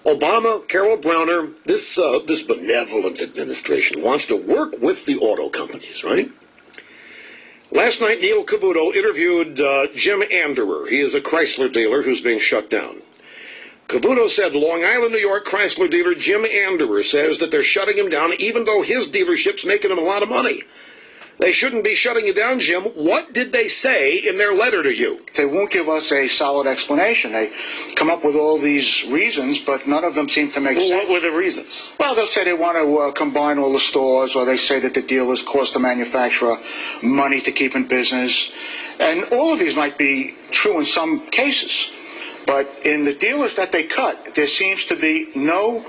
Obama, Carol Browner, this benevolent administration wants to work with the auto companies, right? Last night, Neil Cavuto interviewed Jim Anderer. He is a Chrysler dealer who's being shut down. Cavuto said Long Island, New York Chrysler dealer Jim Anderer says that they're shutting him down even though his dealership's making him a lot of money. They shouldn't be shutting you down, Jim. What did they say in their letter to you? They won't give us a solid explanation. They come up with all these reasons, but none of them seem to make sense. What were the reasons? Well, they'll say they want to combine all the stores, or they say that the dealers cost the manufacturer money to keep in business. And all of these might be true in some cases. But in the dealers that they cut, there seems to be no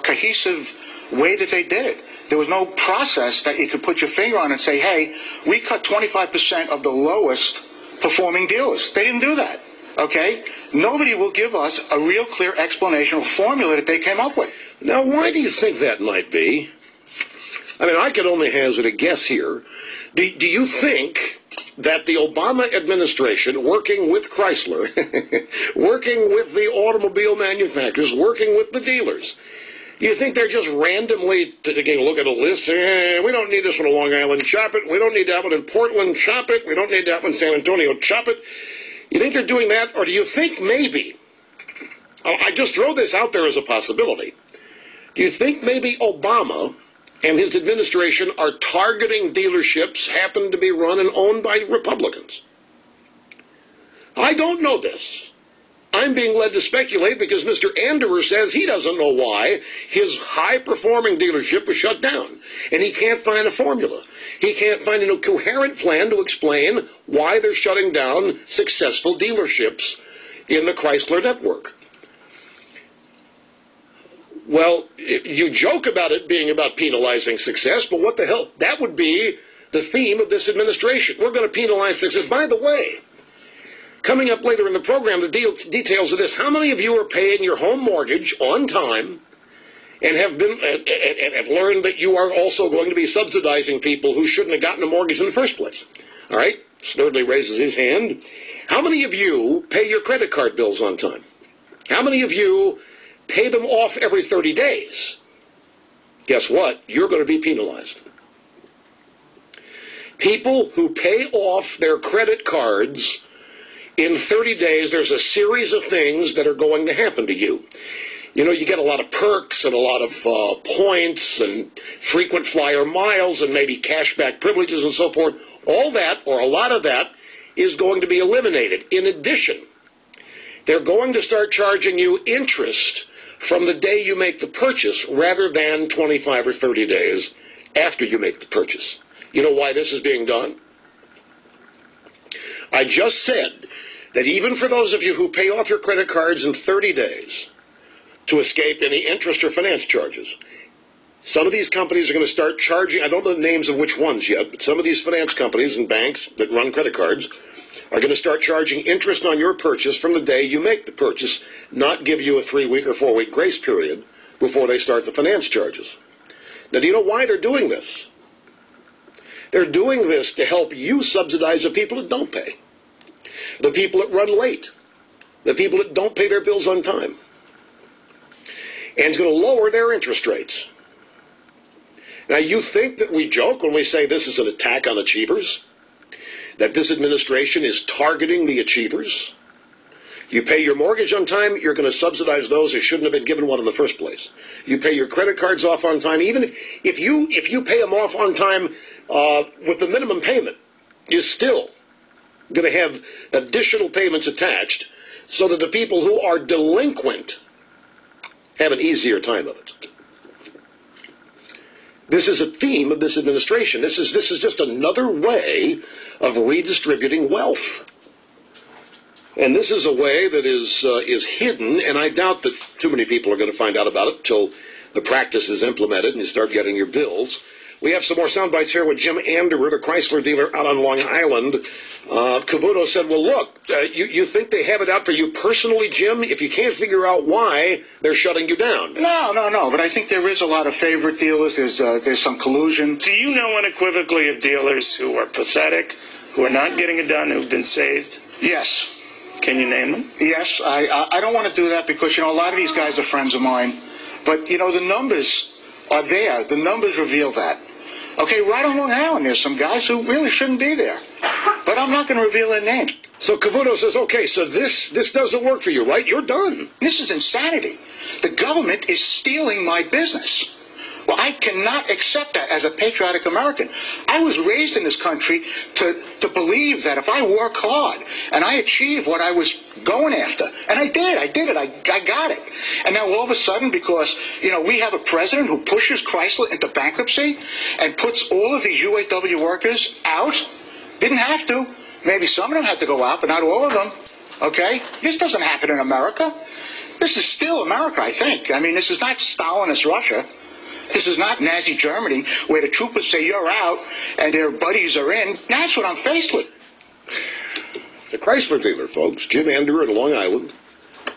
cohesive way that they did it. There was no process that you could put your finger on and say, hey, we cut 25% of the lowest performing dealers. They didn't do that, okay? Nobody will give us a real clear explanation or formula that they came up with. Now, why do you think that might be? I mean, I could only hazard a guess here. Do you think that the Obama administration, working with Chrysler, working with the automobile manufacturers, working with the dealers, do you think they're just randomly taking a look at a list? We don't need this one in Long Island, chop it. We don't need that one in Portland, chop it. We don't need that one in San Antonio, chop it. You think they're doing that? Or do you think maybe, I just throw this out there as a possibility, do you think maybe Obama and his administration are targeting dealerships happen to be run and owned by Republicans? I don't know this. I'm being led to speculate because Mr. Anderer says he doesn't know why his high-performing dealership was shut down. And he can't find a formula. He can't find a coherent plan to explain why they're shutting down successful dealerships in the Chrysler network. Well, you joke about it being about penalizing success, but what the hell? That would be the theme of this administration. We're going to penalize success. By the way, coming up later in the program, the details of this. How many of you are paying your home mortgage on time and have learned that you are also going to be subsidizing people who shouldn't have gotten a mortgage in the first place? All right? Snurdly raises his hand. How many of you pay your credit card bills on time? How many of you pay them off every 30 days? Guess what? You're going to be penalized. People who pay off their credit cards in 30 days, there's a series of things that are going to happen to you. You know, you get a lot of perks and a lot of points and frequent flyer miles and maybe cashback privileges and so forth. All that, or a lot of that, is going to be eliminated. In addition, they're going to start charging you interest from the day you make the purchase rather than 25 or 30 days after you make the purchase. You know why this is being done? I just said that even for those of you who pay off your credit cards in 30 days to escape any interest or finance charges, some of these companies are going to start charging, I don't know the names of which ones yet, but some of these finance companies and banks that run credit cards are going to start charging interest on your purchase from the day you make the purchase, not give you a 3-week or 4-week grace period before they start the finance charges. Now, do you know why they're doing this? They're doing this to help you subsidize the people that don't pay, the people that run late, the people that don't pay their bills on time. And it's going to lower their interest rates. Now, you think that we joke when we say this is an attack on achievers? That this administration is targeting the achievers? You pay your mortgage on time, you're going to subsidize those who shouldn't have been given one in the first place. You pay your credit cards off on time, even if you pay them off on time with the minimum payment, you're still going to have additional payments attached so that the people who are delinquent have an easier time of it. This is a theme of this administration. This is just another way of redistributing wealth. And this is a way that is hidden, and I doubt that too many people are going to find out about it until the practice is implemented and you start getting your bills. We have some more sound bites here with Jim Anderer, the Chrysler dealer out on Long Island. Cavuto said, well, look, you think they have it out for you personally, Jim, if you can't figure out why they're shutting you down? No, but I think there is a lot of favorite dealers. There's some collusion. Do you know unequivocally of dealers who are pathetic, who are not getting it done, who've been saved? Yes. Can you name them? Yes, I don't want to do that because, a lot of these guys are friends of mine. But, the numbers are there. The numbers reveal that. Okay, right on Long Island, there's some guys who really shouldn't be there. But I'm not going to reveal their names. So Cavuto says, okay, so this doesn't work for you, right? You're done. This is insanity. The government is stealing my business. Well, I cannot accept that as a patriotic American. I was raised in this country to believe that if I work hard and I achieve what I was going after, and I did it, I got it. And now all of a sudden, because, we have a president who pushes Chrysler into bankruptcy and puts all of these UAW workers out, didn't have to. Maybe some of them had to go out, but not all of them. Okay? This doesn't happen in America. This is still America, I think. I mean, this is not Stalinist Russia. This is not Nazi Germany, where the troopers say you're out and their buddies are in. That's what I'm faced with. The Chrysler dealer, folks, Jim Andrew in Long Island,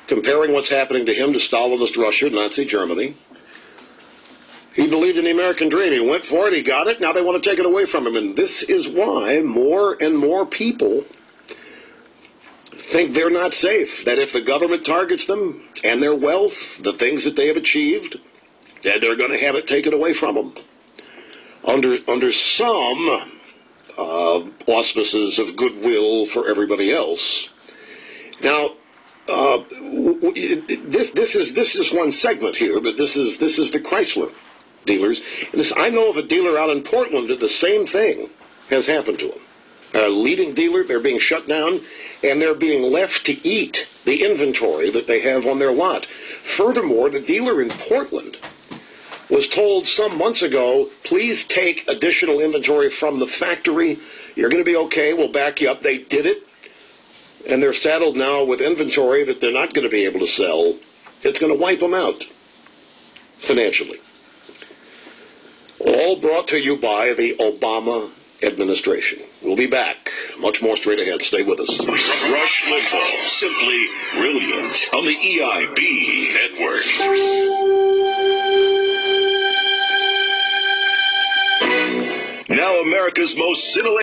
comparing what's happening to him to Stalinist Russia, Nazi Germany. He believed in the American dream. He went for it. He got it. Now they want to take it away from him. And this is why more and more people think they're not safe, that if the government targets them and their wealth, the things that they have achieved, that they're going to have it taken away from them under some auspices of goodwill for everybody else. Now, this is one segment here, but this is the Chrysler dealers. And I know of a dealer out in Portland that the same thing has happened to him. A leading dealer, they're being shut down, and they're being left to eat the inventory that they have on their lot. Furthermore, the dealer in Portland was told some months ago, please take additional inventory from the factory. You're going to be okay. We'll back you up. They did it, and they're saddled now with inventory that they're not going to be able to sell. It's going to wipe them out financially. All brought to you by the Obama administration. We'll be back. Much more straight ahead. Stay with us. Rush Limbaugh, simply brilliant on the EIB network. Now America's most scintillating